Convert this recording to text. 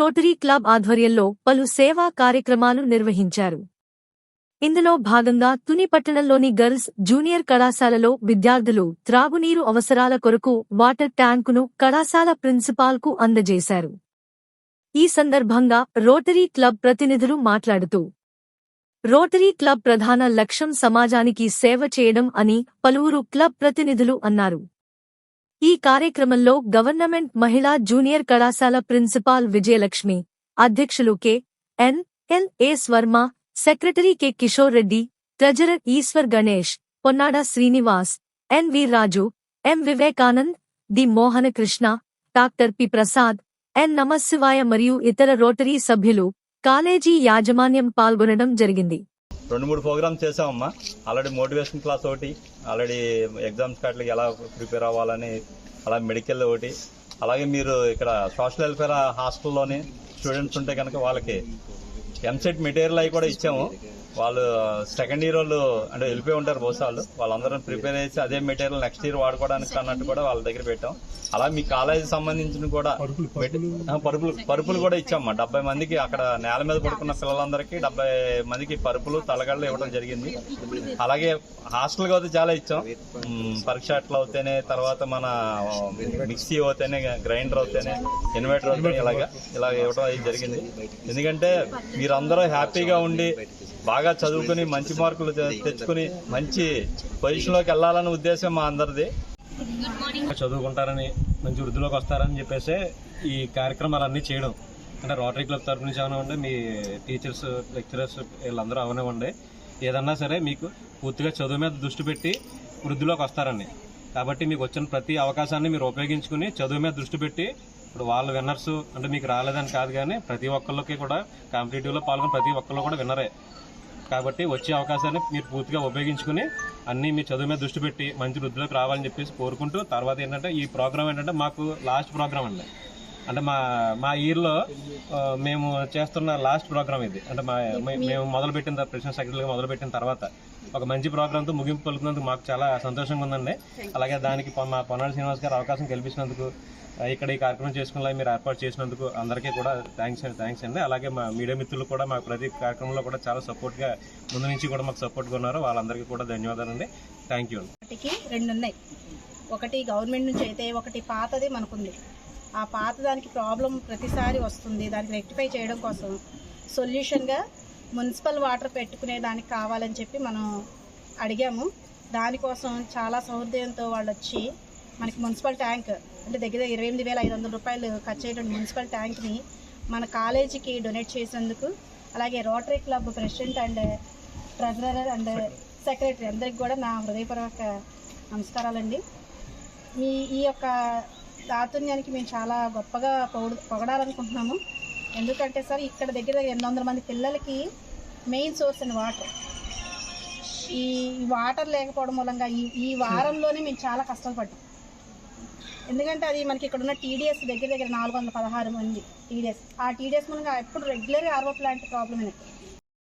Rotary club ఆధ్వర్యంలో పలు సేవా కార్యక్రమాలు నిర్వహించారు. ఇందులో భాగంగా తుని పట్టణంలోని గర్ల్స్ జూనియర్ కళాశాలలో విద్యార్థులు త్రాగునీరు అవసరాల కొరకు వాటర్ ట్యాంకును కళాశాల ప్రిన్సిపాల్కు అందజేశారు. ఈ సందర్భంగా రోటరీ క్లబ్ ప్రతినిధులు మాట్లాడుతూ, రోటరీ క్లబ్ ప్రధాన లక్ష్యం సమాజానికి సేవ చేయడం అని పలువురు క్లబ్ ప్రతినిధులు అన్నారు. ఈ కార్యక్రమంలో గవర్నమెంట్ మహిళా జూనియర్ కళాశాల ప్రిన్సిపాల్ విజయలక్ష్మి, అధ్యక్షులు K N S. Varma, secretary K. Kishore Reddy, treasurer Eshwar Ganesh, Ponnada Srinivas, N V. Raju, M. Vivekanand, D. Mohanakrishna, doctor P. Prasad, N. Namasivaya మరియు ఇతర రోటరీ సభ్యులు, కాలేజీ యాజమాన్యం పాల్గొనడం జరిగింది. 2-3 ప్రోగ్రామ్స్ చేసామమ్మా. ఆల్రెడీ మోటివేషన్ క్లాస్ ఒకటి, ఆల్రెడీ ఎగ్జామ్స్ కాట్లకి ఎలా ప్రిపేర్ అవ్వాలని, అలా మెడికల్ ఒకటి, అలాగే మీరు ఇక్కడ సోషల్ వెల్ఫేర్ హాస్టల్లోని స్టూడెంట్స్ ఉంటే కనుక వాళ్ళకి ఎంసెట్ మెటీరియల్ అవి కూడా ఇచ్చాము. వాళ్ళు సెకండ్ ఇయర్ వాళ్ళు అంటే వెళ్ళిపోయి ఉంటారు బహుశా వాళ్ళందరూ ప్రిపేర్ చేసి అదే మెటీరియల్ నెక్స్ట్ ఇయర్ వాడుకోవడానికి అన్నట్టు కూడా వాళ్ళ దగ్గర పెట్టాం. అలా మీ కాలేజీ సంబంధించిన కూడా పరుపులు కూడా ఇచ్చామమ్మా. 70 మందికి అక్కడ నేల మీద పడుకున్న పిల్లలందరికీ 70 మందికి పరుపులు తలగళ్ళు ఇవ్వడం జరిగింది. అలాగే హాస్టల్కి అయితే చాలా ఇచ్చాం. పరీక్ష అట్లా అవుతేనే, తర్వాత మన మిక్సీ అవుతేనే, గ్రైండర్ అవుతేనే, ఇన్వర్టర్ అవుతేనే ఇలా ఇవ్వడం అది జరిగింది. ఎందుకంటే మీరందరూ హ్యాపీగా ఉండి బాగా చదువుకుని మంచి మార్కులు తెచ్చుకుని మంచి పొజిషన్లోకి వెళ్ళాలనే ఉద్దేశం మా అందరిది. చదువుకుంటారని, మంచి వృద్ధిలోకి వస్తారని చెప్పేసి ఈ కార్యక్రమాలన్నీ చేయడం. అంటే రోటరీ క్లబ్ తరఫు నుంచి అవనివ్వండి, మీ టీచర్స్, లెక్చరర్స్ వీళ్ళందరూ అవనివ్వండి, ఏదన్నా సరే మీకు పూర్తిగా చదువు మీద దృష్టి పెట్టి వృద్ధిలోకి వస్తారని. కాబట్టి మీకు వచ్చిన ప్రతి అవకాశాన్ని మీరు ఉపయోగించుకుని చదువు మీద దృష్టి పెట్టి, ఇప్పుడు వాళ్ళు విన్నర్స్ అంటే మీకు రాలేదని కాదు, కానీ ప్రతి ఒక్కళ్ళకి కూడా కాంపిటేటివ్లో పాల్గొని ప్రతి ఒక్కళ్ళు కూడా విన్నరే. కాబట్టి వచ్చే అవకాశాన్ని మీరు పూర్తిగా ఉపయోగించుకుని అన్నీ మీ చదువు మీద దృష్టి పెట్టి మంచి వృద్ధిలోకి రావాలని చెప్పేసి కోరుకుంటూ, తర్వాత ఏంటంటే ఈ ప్రోగ్రామ్ ఏంటంటే మాకు లాస్ట్ ప్రోగ్రామ్ అండి. అంటే మా ఇయర్లో మేము చేస్తున్న లాస్ట్ ప్రోగ్రామ్ ఇది. అంటే మేము మొదలుపెట్టిన తర్వాత, ప్రెసిడెంట్ సెక్రటరీగా మొదలుపెట్టిన తర్వాత ఒక మంచి ప్రోగ్రామ్తో ముగింపు పలుకున్నందుకు మాకు చాలా సంతోషంగా ఉందండి. అలాగే దానికి మా పొన్నాడ శ్రీనివాస్ గారు అవకాశం కల్పించినందుకు, ఇక్కడ ఈ కార్యక్రమం చేసుకునేలా మీరు ఏర్పాటు చేసినందుకు అందరికీ కూడా థ్యాంక్స్ అండి. అలాగే మా మీడియా మిత్రులు కూడా మాకు ప్రతి కార్యక్రమంలో కూడా చాలా సపోర్ట్గా ముందు నుంచి కూడా మాకు సపోర్ట్గా ఉన్నారు. వాళ్ళందరికీ కూడా ధన్యవాదాలండి. Thank you. వాటికి 2 ఉన్నాయి. ఒకటి గవర్నమెంట్ నుంచి అయితే, ఒకటి పాతది మనకుంది. ఆ పాత దానికి ప్రాబ్లం ప్రతిసారి వస్తుంది. దానికి రెక్టిఫై చేయడం కోసం సొల్యూషన్గా మున్సిపల్ వాటర్ పెట్టుకునే దానికి కావాలని చెప్పి మనం అడిగాము. దానికోసం చాలా సౌహృదయంతో వాళ్ళు వచ్చి మనకి మున్సిపల్ ట్యాంక్ అంటే దగ్గర 28,500 రూపాయలు ఖర్చు అయ్యేటువంటి మున్సిపల్ ట్యాంక్ని మన కాలేజీకి డొనేట్ చేసినందుకు, అలాగే rotary club president and treasurer and secretary అందరికి కూడా నా హృదయపూర్వక నమస్కారాలండి. ఈ యొక్క దాతృన్యానికి మేము చాలా గొప్పగా పొగడాలనుకుంటున్నాము. ఎందుకంటే సార్ ఇక్కడ దగ్గర 800 మంది పిల్లలకి మెయిన్ సోర్స్ అండ్ వాటర్. ఈ వాటర్ లేకపోవడం మూలంగా ఈ వారంలోనే మేము చాలా కష్టాలు పడ్డాం. ఎందుకంటే అది మనకి ఇక్కడ ఉన్న టీడీఎస్ దగ్గర 416 మంది టీడీఎస్. ఆ టీడీఎస్ మూలంగా ఎప్పుడు రెగ్యులర్గా ఆర్ఓ ప్లాంట్ ప్రాబ్లం అనేది